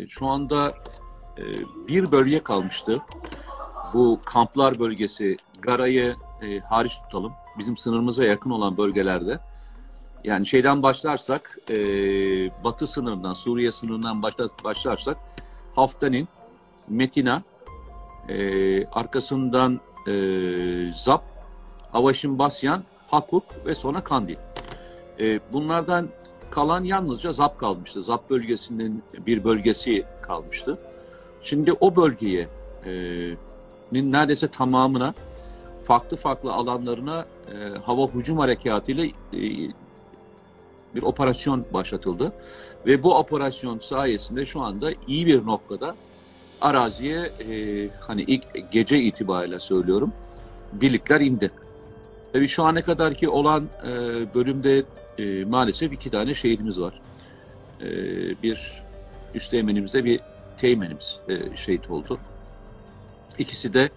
Şu anda e, bir bölge kalmıştı. Bu kamplar bölgesi, Gara'yı hariç tutalım. Bizim sınırımıza yakın olan bölgelerde. Yani şeyden başlarsak, batı sınırından, Suriye sınırından başlarsak Haftanin, Metina, arkasından Zap, Avaşin Basyan, Hakuk ve sonra Kandil. Bunlardan kalan yalnızca Zap kalmıştı. Zap bölgesinin bir bölgesi kalmıştı. Şimdi o bölgeyi neredeyse tamamına farklı farklı alanlarına hava hücum harekatıyla bir operasyon başlatıldı. Ve bu operasyon sayesinde şu anda iyi bir noktada araziye hani ilk gece itibariyle söylüyorum birlikler indi. Tabii şu ana kadarki olan bölümde maalesef 2 tane şehidimiz var. Bir üsteğmenimiz de bir teğmenimiz şehit oldu. İkisi de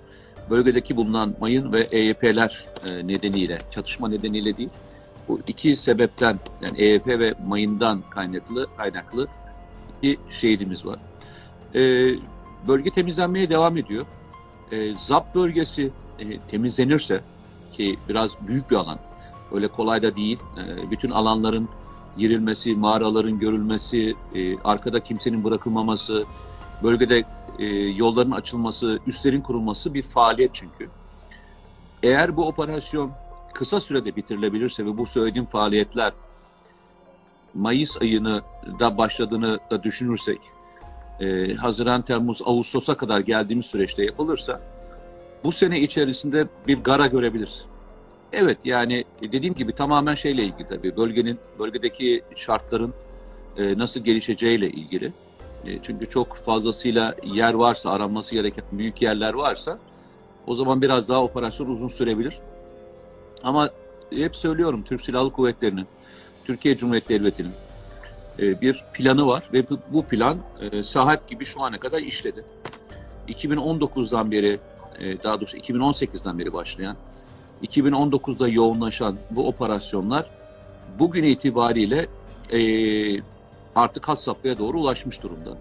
bölgedeki bulunan mayın ve EYP'ler nedeniyle, çatışma nedeniyle değil, bu iki sebepten, yani EYP ve mayından kaynaklı iki şehidimiz var. Bölge temizlenmeye devam ediyor. Zap bölgesi temizlenirse, ki biraz büyük bir alan, öyle kolay da değil, bütün alanların girilmesi, mağaraların görülmesi, arkada kimsenin bırakılmaması, bölgede yolların açılması, üslerin kurulması bir faaliyet çünkü. Eğer bu operasyon kısa sürede bitirilebilirse ve bu söylediğim faaliyetler Mayıs ayını da başladığını da düşünürsek, Haziran, Temmuz, Ağustos'a kadar geldiğimiz süreçte yapılırsa bu sene içerisinde bir Gara görebiliriz. Evet, yani dediğim gibi tamamen şeyle ilgili tabii, bölgedeki şartların nasıl gelişeceğiyle ilgili. Çünkü çok fazlasıyla yer varsa, aranması gereken büyük yerler varsa o zaman biraz daha operasyon uzun sürebilir. Ama hep söylüyorum, Türk Silahlı Kuvvetleri'nin, Türkiye Cumhuriyeti Devleti'nin bir planı var ve bu plan saat gibi şu ana kadar işledi. 2019'dan beri, daha doğrusu 2018'den beri başlayan, 2019'da yoğunlaşan bu operasyonlar bugün itibariyle artık had safhaya doğru ulaşmış durumda.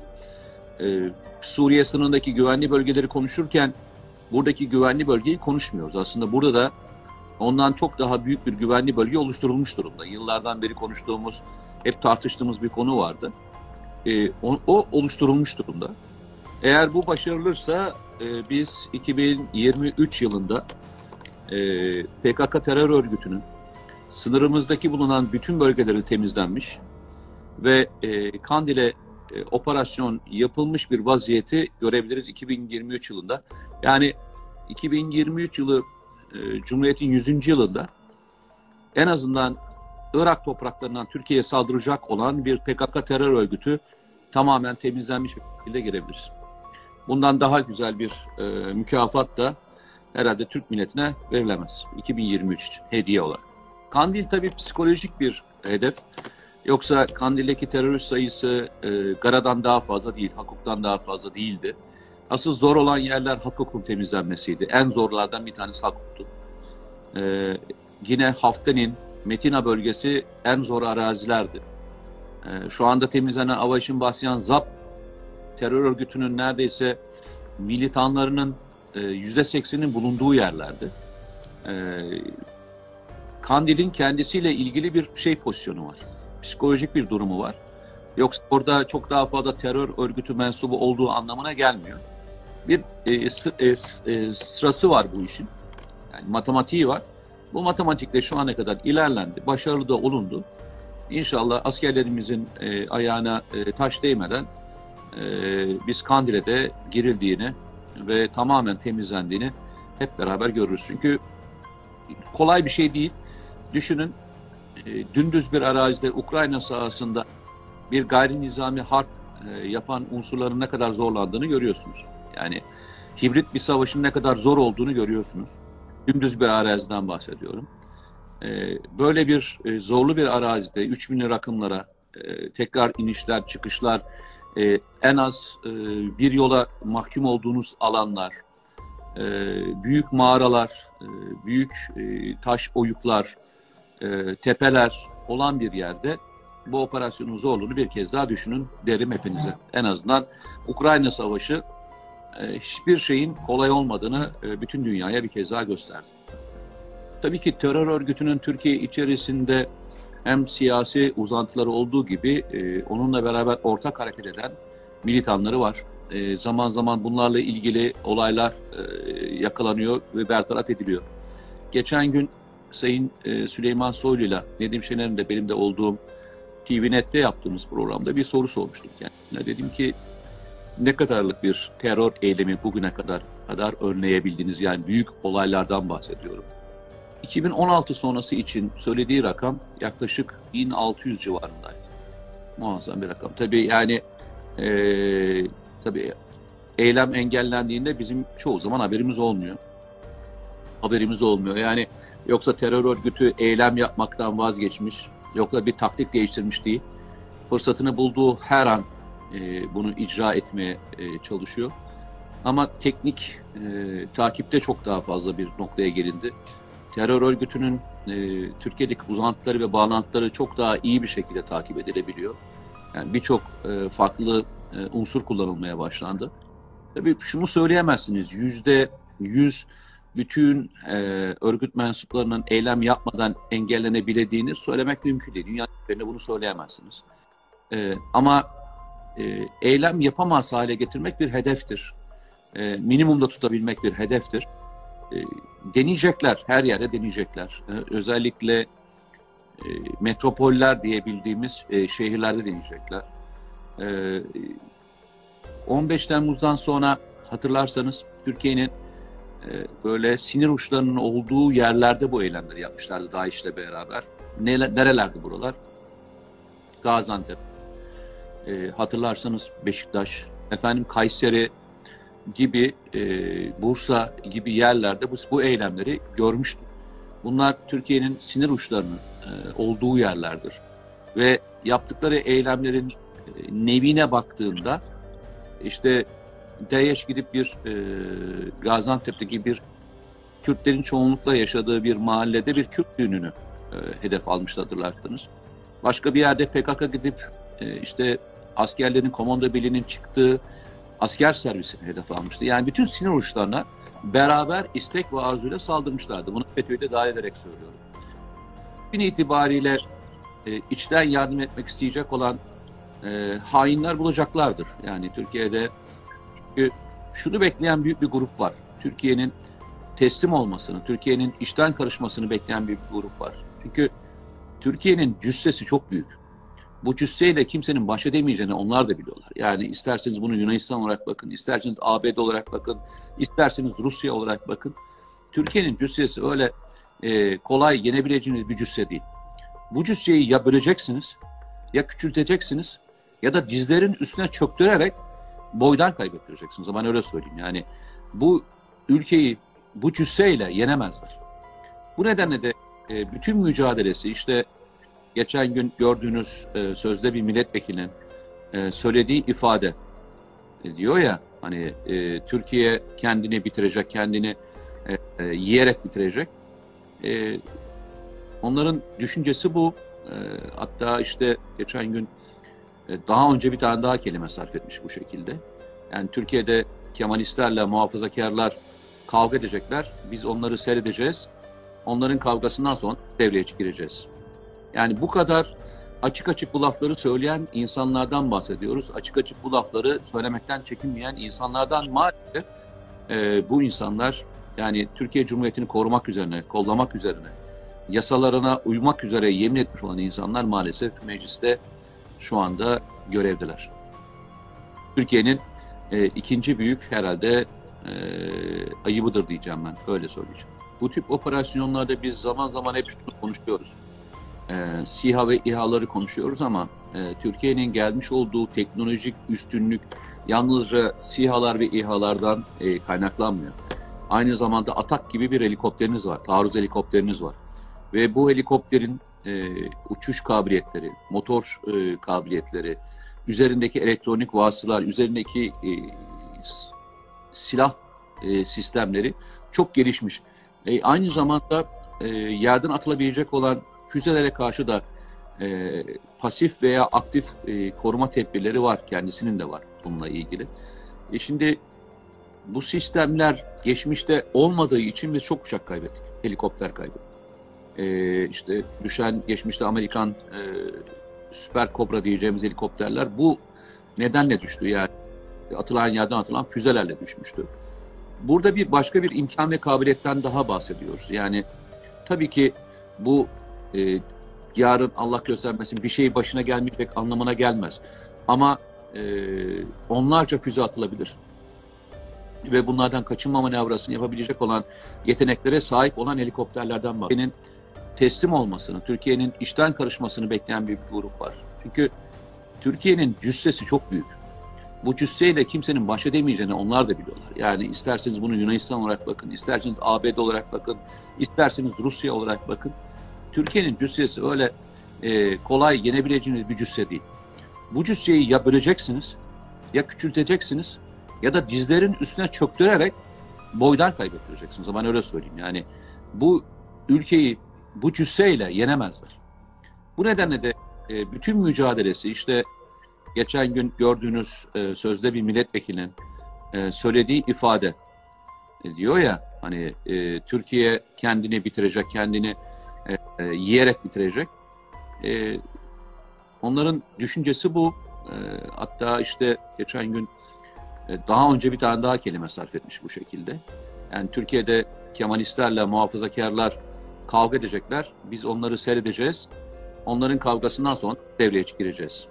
Suriye sınırındaki güvenli bölgeleri konuşurken buradaki güvenli bölgeyi konuşmuyoruz. Aslında burada da ondan çok daha büyük bir güvenli bölge oluşturulmuş durumda. Yıllardan beri konuştuğumuz, hep tartıştığımız bir konu vardı. O oluşturulmuş durumda. Eğer bu başarılırsa biz 2023 yılında PKK terör örgütünün sınırımızdaki bulunan bütün bölgeleri temizlenmiş ve Kandil'e operasyon yapılmış bir vaziyeti görebiliriz 2023 yılında. Yani 2023 yılı Cumhuriyet'in 100. yılında en azından Irak topraklarından Türkiye'ye saldıracak olan bir PKK terör örgütü tamamen temizlenmiş bir şekilde girebiliriz. Bundan daha güzel bir mükafat da herhalde Türk milletine verilemez 2023 için hediye olarak. Kandil tabii psikolojik bir hedef. Yoksa Kandil'deki terörist sayısı Gara'dan daha fazla değil, Hakuk'tan daha fazla değildi. Asıl zor olan yerler Hakuk'un temizlenmesiydi. En zorlardan bir tanesi Hakuk'tu. Yine Haftanin, Metina bölgesi en zor arazilerdi. Şu anda temizlenen Avaşin Basyan Zap terör örgütünün neredeyse militanlarının %80'inin bulunduğu yerlerdi. Kandil'in kendisiyle ilgili bir pozisyonu var. Psikolojik bir durumu var. Yoksa orada çok daha fazla terör örgütü mensubu olduğu anlamına gelmiyor. Bir sırası var bu işin. Yani matematiği var. Bu matematikle şu ana kadar ilerlendi. Başarılı da olundu. İnşallah askerlerimizin ayağına taş değmeden biz Kandil'e de girildiğini ve tamamen temizlendiğini hep beraber görürüz. Çünkü kolay bir şey değil. Düşünün, dümdüz bir arazide Ukrayna sahasında bir gayri nizami harp yapan unsurların ne kadar zorlandığını görüyorsunuz. Yani hibrit bir savaşın ne kadar zor olduğunu görüyorsunuz. Dümdüz bir araziden bahsediyorum. Böyle bir zorlu bir arazide 3000'li rakımlara tekrar inişler, çıkışlar, en az bir yola mahkum olduğunuz alanlar, büyük mağaralar, büyük taş oyuklar, tepeler olan bir yerde bu operasyonun zorluğunu bir kez daha düşünün derim hepinize. En azından Ukrayna Savaşı hiçbir şeyin kolay olmadığını bütün dünyaya bir kez daha gösterdi. Tabii ki terör örgütünün Türkiye içerisinde hem siyasi uzantıları olduğu gibi onunla beraber ortak hareket eden militanları var. Zaman zaman bunlarla ilgili olaylar yakalanıyor ve bertaraf ediliyor. Geçen gün Sayın Süleyman Soylu'yla Nedim Şener'in de benim de olduğum TVNet'te yaptığımız programda bir soru sormuştum kendisine. Dedim ki ne kadarlık bir terör eylemi bugüne kadar önleyebildiniz? Yani büyük olaylardan bahsediyorum. 2016 sonrası için söylediği rakam yaklaşık 1600 civarındaydı. Muazzam bir rakam. Tabii yani tabii eylem engellendiğinde bizim çoğu zaman haberimiz olmuyor. Haberimiz olmuyor. Yani yoksa terör örgütü eylem yapmaktan vazgeçmiş, yoksa bir taktik değiştirmiş değil. Fırsatını bulduğu her an bunu icra etmeye çalışıyor. Ama teknik takipte çok daha fazla bir noktaya gelindi. Terör örgütünün Türkiye'deki uzantıları ve bağlantıları çok daha iyi bir şekilde takip edilebiliyor. Yani birçok farklı unsur kullanılmaya başlandı. Tabii şunu söyleyemezsiniz, %100 bütün örgüt mensuplarının eylem yapmadan engellenebildiğini söylemek mümkün değil. Dünya üzerinde bunu söyleyemezsiniz. Ama eylem yapamaz hale getirmek bir hedeftir. Minimumda tutabilmek bir hedeftir. Deneyecekler, her yerde deneyecekler. Özellikle metropoller diye bildiğimiz şehirlerde deneyecekler. 15 Temmuz'dan sonra hatırlarsanız Türkiye'nin böyle sinir uçlarının olduğu yerlerde bu eylemleri yapmışlardı DAEŞ'le beraber. Nerelerdi buralar? Gaziantep, hatırlarsanız Beşiktaş, Kayseri gibi, Bursa gibi yerlerde bu eylemleri görmüştük. Bunlar Türkiye'nin sinir uçlarının olduğu yerlerdir. Ve yaptıkları eylemlerin nevine baktığında işte DAEŞ gidip bir Gaziantep'teki bir Kürtlerin çoğunlukla yaşadığı bir mahallede bir Kürt düğününü hedef almıştı hatırlarsınız. Başka bir yerde PKK gidip işte askerlerin komando birliğinin çıktığı asker servisini hedef almıştı. Yani bütün sinir uçlarına beraber istek ve arzuyla saldırmışlardı. Bunu FETÖ'yü de dahil ederek söylüyorum. Gün itibariyle içten yardım etmek isteyecek olan hainler bulacaklardır. Yani Türkiye'de şunu bekleyen büyük bir grup var. Türkiye'nin teslim olmasını, Türkiye'nin içten karışmasını bekleyen bir grup var. Çünkü Türkiye'nin cüssesi çok büyük. Bu cüsseyle kimsenin baş edemeyeceğini onlar da biliyorlar. Yani isterseniz bunu Yunanistan olarak bakın, isterseniz ABD olarak bakın, isterseniz Rusya olarak bakın. Türkiye'nin cüssesi öyle kolay yenebileceğiniz bir cüsse değil. Bu cüsseyi ya böleceksiniz, ya küçülteceksiniz, ya da dizlerin üstüne çöktürerek boydan kaybettireceksiniz. Ben öyle söyleyeyim. Yani bu ülkeyi bu cüsseyle yenemezler. Bu nedenle de bütün mücadelesi işte geçen gün gördüğünüz sözde bir milletvekilinin söylediği ifade diyor ya hani Türkiye kendini bitirecek, kendini yiyerek bitirecek. Onların düşüncesi bu. Hatta işte geçen gün daha önce bir tane daha kelime sarf etmiş bu şekilde. Yani Türkiye'de Kemalistlerle muhafazakarlar kavga edecekler. Biz onları seyredeceğiz. Onların kavgasından sonra devreye gireceğiz. Yani bu kadar açık açık bu lafları söyleyen insanlardan bahsediyoruz. Açık açık bu lafları söylemekten çekinmeyen insanlardan maalesef bu insanlar yani Türkiye Cumhuriyeti'ni korumak üzerine, kollamak üzerine, yasalarına uymak üzere yemin etmiş olan insanlar maalesef mecliste şu anda görevdeler. Türkiye'nin ikinci büyük herhalde ayıbıdır diyeceğim ben. Öyle söyleyeceğim. Bu tip operasyonlarda biz zaman zaman hep şunu konuşuyoruz. SİHA ve İHA'ları konuşuyoruz ama Türkiye'nin gelmiş olduğu teknolojik üstünlük yalnızca SİHA'lar ve İHA'lardan kaynaklanmıyor. Aynı zamanda Atak gibi bir helikopteriniz var, taarruz helikopteriniz var. Ve bu helikopterin uçuş kabiliyetleri, motor kabiliyetleri, üzerindeki elektronik vasıtalar, üzerindeki silah sistemleri çok gelişmiş. Aynı zamanda yerden atılabilecek olan füzelere karşı da pasif veya aktif koruma tedbirleri var. Kendisinin de var bununla ilgili. Şimdi bu sistemler geçmişte olmadığı için biz çok uçak kaybettik. Helikopter kaybettik. İşte düşen geçmişte Amerikan Süper Kobra diyeceğimiz helikopterler bu nedenle düştü. Yani atılan yerden atılan füzelerle düşmüştü. Burada bir başka bir imkan ve kabiliyetten daha bahsediyoruz. Yani tabii ki bu yarın Allah göstermesin bir şey başına gelmeyecek anlamına gelmez. Ama onlarca füze atılabilir. Ve bunlardan kaçınma manevrasını yapabilecek olan yeteneklere sahip olan helikopterlerden bahsediyoruz. Türkiye'nin teslim olmasını, Türkiye'nin işten karışmasını bekleyen bir grup var. Çünkü Türkiye'nin cüssesi çok büyük. Bu cüsseyle kimsenin baş edemeyeceğini onlar da biliyorlar. Yani isterseniz bunu Yunanistan olarak bakın, isterseniz ABD olarak bakın, isterseniz Rusya olarak bakın. Türkiye'nin cüssesi öyle kolay yenebileceğiniz bir cüsse değil. Bu cüsseyi ya böleceksiniz, ya küçülteceksiniz, ya da dizlerin üstüne çöktürerek boydan kaybettireceksiniz. Ben öyle söyleyeyim. Yani bu ülkeyi bu cüsseyle yenemezler. Bu nedenle de bütün mücadelesi işte geçen gün gördüğünüz sözde bir milletvekilinin söylediği ifade diyor ya hani Türkiye kendini bitirecek, kendini yiyerek bitirecek. Onların düşüncesi bu. Hatta işte geçen gün daha önce bir tane daha kelime sarf etmiş bu şekilde. Yani Türkiye'de Kemalistlerle muhafazakarlar kavga edecekler. Biz onları seyredeceğiz. Onların kavgasından sonra devreye gireceğiz.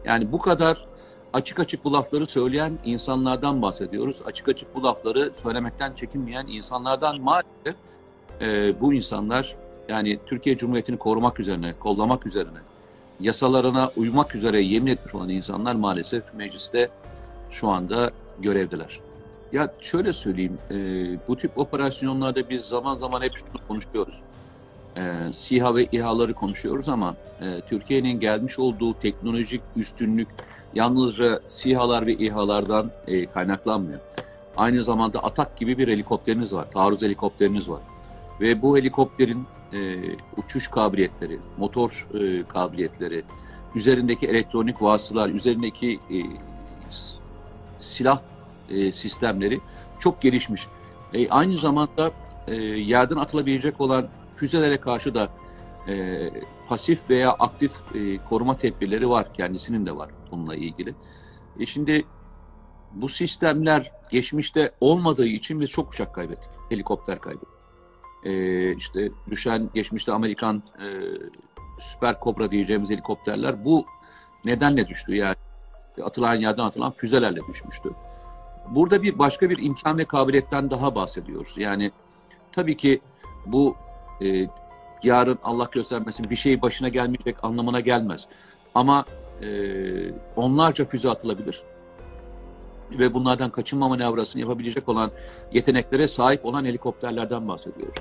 Yani bu kadar açık açık bu lafları söyleyen insanlardan bahsediyoruz. Açık açık bu lafları söylemekten çekinmeyen insanlardan maalesef bu insanlar yani Türkiye Cumhuriyeti'ni korumak üzerine, kollamak üzerine, yasalarına uymak üzere yemin etmiş olan insanlar maalesef mecliste şu anda görevdeler. Ya şöyle söyleyeyim, bu tip operasyonlarda biz zaman zaman hep şunu konuşuyoruz. SİHA ve İHA'ları konuşuyoruz ama Türkiye'nin gelmiş olduğu teknolojik üstünlük yalnızca SİHA'lar ve İHA'lardan kaynaklanmıyor. Aynı zamanda Atak gibi bir helikopteriniz var, taarruz helikopteriniz var. Ve bu helikopterin uçuş kabiliyetleri, motor kabiliyetleri, üzerindeki elektronik vasıtalar, üzerindeki silah sistemleri çok gelişmiş. Aynı zamanda yerden atılabilecek olan füzelere karşı da pasif veya aktif koruma tedbirleri var. Kendisinin de var bununla ilgili. Şimdi bu sistemler geçmişte olmadığı için biz çok uçak kaybettik. Helikopter kaybettik. İşte düşen geçmişte Amerikan Süper Kobra diyeceğimiz helikopterler bu nedenle düştü. Yani atılan yerden atılan füzelerle düşmüştü. Burada bir başka bir imkan ve kabiliyetten daha bahsediyoruz. Yani tabii ki bu yarın Allah göstermesin bir şey başına gelmeyecek anlamına gelmez. Ama onlarca füze atılabilir. Ve bunlardan kaçınma manevrasını yapabilecek olan yeteneklere sahip olan helikopterlerden bahsediyoruz.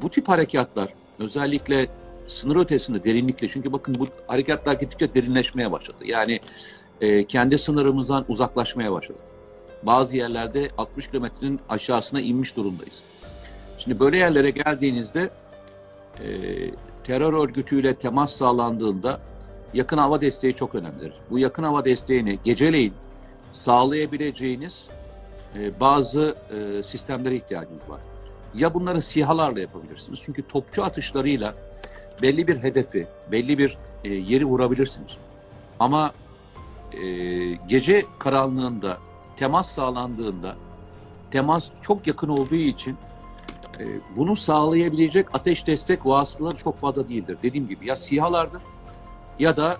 Bu tip harekatlar özellikle sınır ötesinde derinlikle çünkü bakın bu harekatlar gittikçe derinleşmeye başladı. Yani kendi sınırımızdan uzaklaşmaya başladı. Bazı yerlerde 60 kilometrenin aşağısına inmiş durumdayız. Şimdi böyle yerlere geldiğinizde terör örgütüyle temas sağlandığında yakın hava desteği çok önemlidir. Bu yakın hava desteğini geceleyin sağlayabileceğiniz bazı sistemlere ihtiyacınız var. Ya bunları SİHA'larla yapabilirsiniz. Çünkü topçu atışlarıyla belli bir hedefi, belli bir yeri vurabilirsiniz. Ama gece karanlığında temas sağlandığında temas çok yakın olduğu için bunu sağlayabilecek ateş destek vasıtaları çok fazla değildir. Dediğim gibi ya SİHA'lardır ya da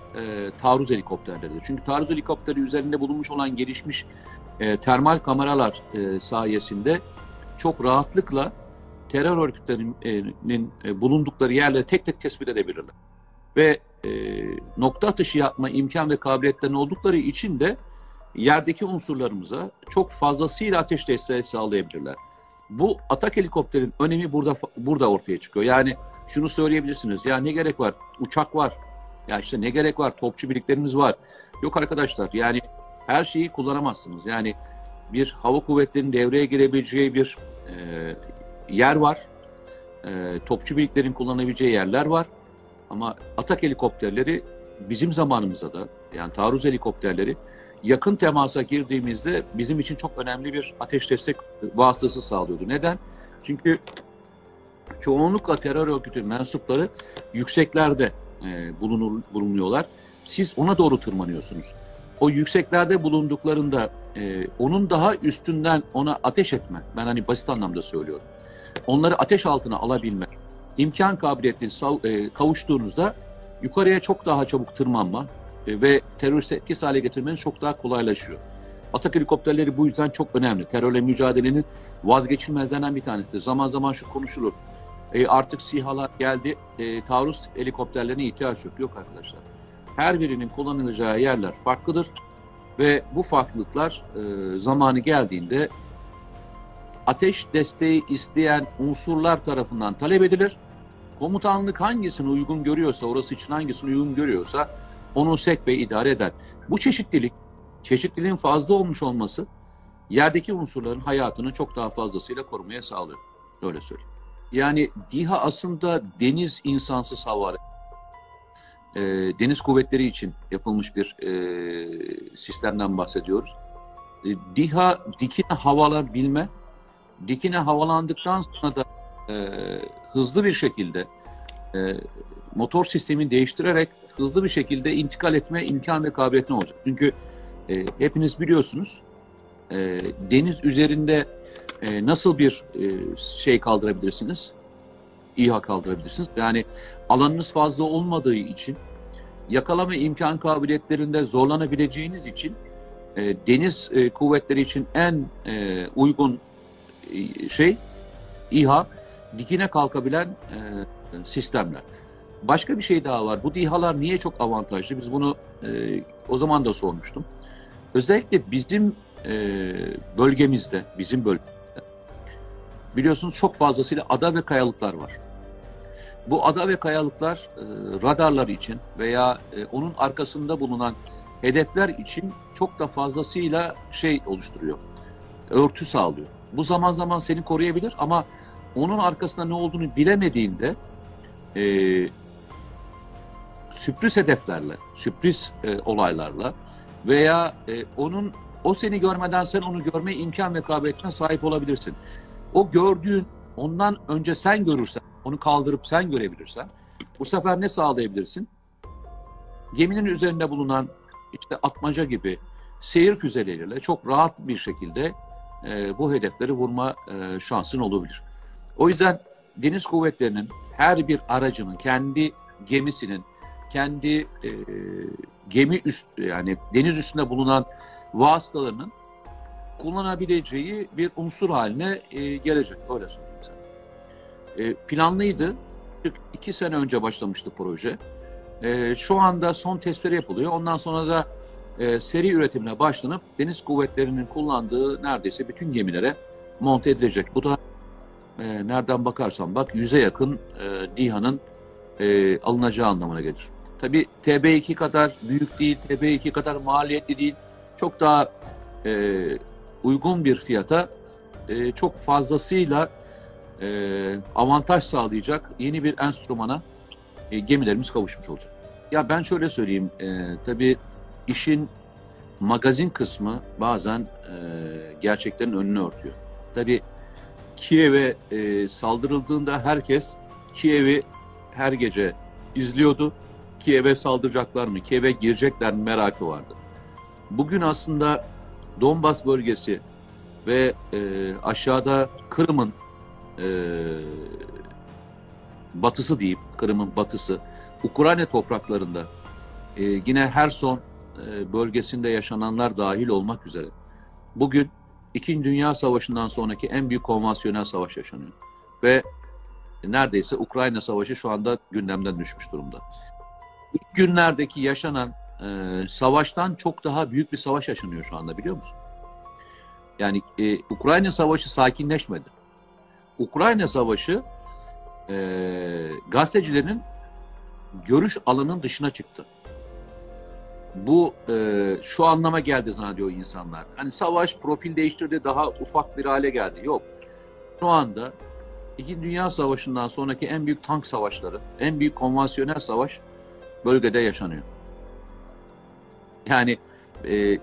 taarruz helikopterleridir. Çünkü taarruz helikopteri üzerinde bulunmuş olan gelişmiş termal kameralar sayesinde çok rahatlıkla terör örgütlerinin bulundukları yerleri tek tek tespit edebilirler. Ve nokta atışı yapma imkan ve kabiliyetlerinin oldukları için de yerdeki unsurlarımıza çok fazlasıyla ateş desteği sağlayabilirler. Bu atak helikopterin önemi burada ortaya çıkıyor. Yani şunu söyleyebilirsiniz. Ya ne gerek var? Uçak var. Ya işte ne gerek var? Topçu birliklerimiz var. Yok arkadaşlar. Yani her şeyi kullanamazsınız. Yani bir hava kuvvetlerinin devreye girebileceği bir yer var. Topçu birliklerin kullanabileceği yerler var. Ama atak helikopterleri bizim zamanımızda da, yani taarruz helikopterleri yakın temasa girdiğimizde bizim için çok önemli bir ateş destek vasıtası sağlıyordu. Neden? Çünkü çoğunlukla terör örgütü mensupları yükseklerde bulunuyorlar. Siz ona doğru tırmanıyorsunuz. O yükseklerde bulunduklarında onun daha üstünden ona ateş etme, ben hani basit anlamda söylüyorum, onları ateş altına alabilme imkan kabiliyeti kavuştuğunuzda yukarıya çok daha çabuk tırmanma ve terörist etkisiz hale getirmeniz çok daha kolaylaşıyor. Atak helikopterleri bu yüzden çok önemli. Terörle mücadelenin vazgeçilmezlerinden bir tanesidir. Zaman zaman şu konuşulur. Artık SİHA'lar geldi, taarruz helikopterlerine ihtiyaç yok. Yok arkadaşlar. Her birinin kullanılacağı yerler farklıdır ve bu farklılıklar zamanı geldiğinde ateş desteği isteyen unsurlar tarafından talep edilir. Komutanlık hangisini uygun görüyorsa, orası için hangisini uygun görüyorsa onu sevk ve idare eder. Bu çeşitliliğin fazla olmuş olması yerdeki unsurların hayatını çok daha fazlasıyla korumaya sağlıyor. Öyle söyleyeyim. Yani DİHA aslında deniz insansız hava deniz kuvvetleri için yapılmış bir sistemden bahsediyoruz. DİHA dikine havalayabilme, dikine havalandıktan sonra da hızlı bir şekilde motor sistemini değiştirerek hızlı bir şekilde intikal etme imkan ve kabiliyeti olacak. Çünkü hepiniz biliyorsunuz deniz üzerinde nasıl bir şey kaldırabilirsiniz? İHA kaldırabilirsiniz. Yani alanınız fazla olmadığı için yakalama imkan kabiliyetlerinde zorlanabileceğiniz için deniz kuvvetleri için en uygun şey İHA, dikine kalkabilen sistemler. Başka bir şey daha var. Bu İHA'lar niye çok avantajlı? Biz bunu o zaman da sormuştum. Özellikle bizim bölgemizde biliyorsunuz çok fazlasıyla ada ve kayalıklar var. Bu ada ve kayalıklar radarlar için veya onun arkasında bulunan hedefler için çok da fazlasıyla şey oluşturuyor. Örtü sağlıyor. Bu zaman zaman seni koruyabilir ama onun arkasında ne olduğunu bilemediğinde sürpriz hedeflerle, sürpriz olaylarla veya o seni görmeden sen onu görme imkan ve kabiliyetine sahip olabilirsin. O gördüğün, ondan önce sen görürsen, onu kaldırıp sen görebilirsen, bu sefer ne sağlayabilirsin? Geminin üzerinde bulunan işte atmaca gibi seyir füzeleriyle çok rahat bir şekilde bu hedefleri vurma şansın olabilir. O yüzden deniz kuvvetlerinin her bir aracının, kendi gemisinin, kendi yani deniz üstünde bulunan vasıtalarının kullanabileceği bir unsur haline gelecek. Öyle söyleyeyim sana. Planlıydı. 2 sene önce başlamıştı proje. Şu anda son testleri yapılıyor. Ondan sonra da seri üretimine başlanıp deniz kuvvetlerinin kullandığı neredeyse bütün gemilere monte edilecek. Bu da nereden bakarsan bak 100'e yakın DİHA'nın alınacağı anlamına gelir. Tabii TB2 kadar büyük değil, TB2 kadar maliyetli değil. Çok daha uygun bir fiyata çok fazlasıyla avantaj sağlayacak yeni bir enstrümana gemilerimiz kavuşmuş olacak. Ya ben şöyle söyleyeyim, tabii işin magazin kısmı bazen gerçeklerin önünü örtüyor. Tabii Kiev'e saldırıldığında herkes Kiev'i her gece izliyordu. Kiev'e saldıracaklar mı, Kiev'e girecekler mi merakı vardı. Bugün aslında Donbas bölgesi ve aşağıda Kırım'ın batısı diyeyim, Kırım'ın batısı, Ukrayna topraklarında yine Herson bölgesinde yaşananlar dahil olmak üzere bugün İkinci Dünya Savaşı'ndan sonraki en büyük konvansiyonel savaş yaşanıyor. Ve neredeyse Ukrayna Savaşı şu anda gündemden düşmüş durumda. İlk günlerdeki yaşanan savaştan çok daha büyük bir savaş yaşanıyor şu anda, biliyor musun? Yani Ukrayna Savaşı sakinleşmedi. Ukrayna Savaşı gazetecilerin görüş alanının dışına çıktı. Bu şu anlama geldi zannediyor insanlar. Hani savaş profil değiştirdi, daha ufak bir hale geldi. Yok. Şu anda İkinci Dünya Savaşı'ndan sonraki en büyük tank savaşları, en büyük konvansiyonel savaş bölgede yaşanıyor. Yani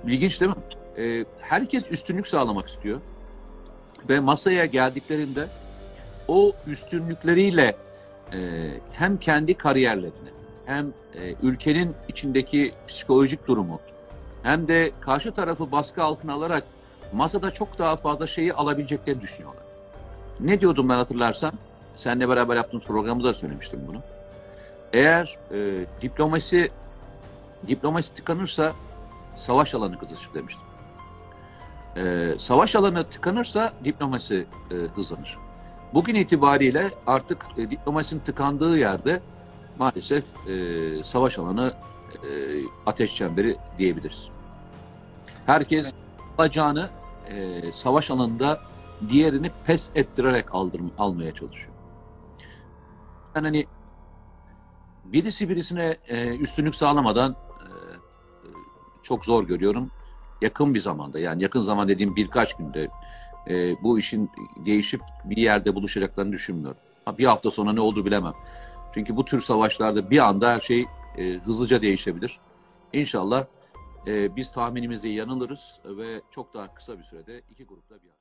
ilginç değil mi? Herkes üstünlük sağlamak istiyor ve masaya geldiklerinde o üstünlükleriyle hem kendi kariyerlerini, hem ülkenin içindeki psikolojik durumu, hem de karşı tarafı baskı altına alarak masada çok daha fazla şeyi alabileceklerini düşünüyorlar. Ne diyordum ben hatırlarsan? Seninle beraber yaptığımız programda da söylemiştim bunu. Eğer diplomasi tıkanırsa savaş alanı kızışır demiştim. Savaş alanı tıkanırsa diplomasi hızlanır. Bugün itibariyle artık diplomasinin tıkandığı yerde maalesef savaş alanı ateş çemberi diyebiliriz. Herkes alacağını savaş alanında diğerini pes ettirerek almaya çalışıyor. Yani hani birisi birisine üstünlük sağlamadan çok zor görüyorum. Yakın bir zamanda, yani yakın zaman dediğim birkaç günde bu işin değişip bir yerde buluşacaklarını düşünmüyorum. Bir hafta sonra ne olur bilemem. Çünkü bu tür savaşlarda bir anda her şey hızlıca değişebilir. İnşallah biz tahminimizde yanılırız ve çok daha kısa bir sürede iki grupta bir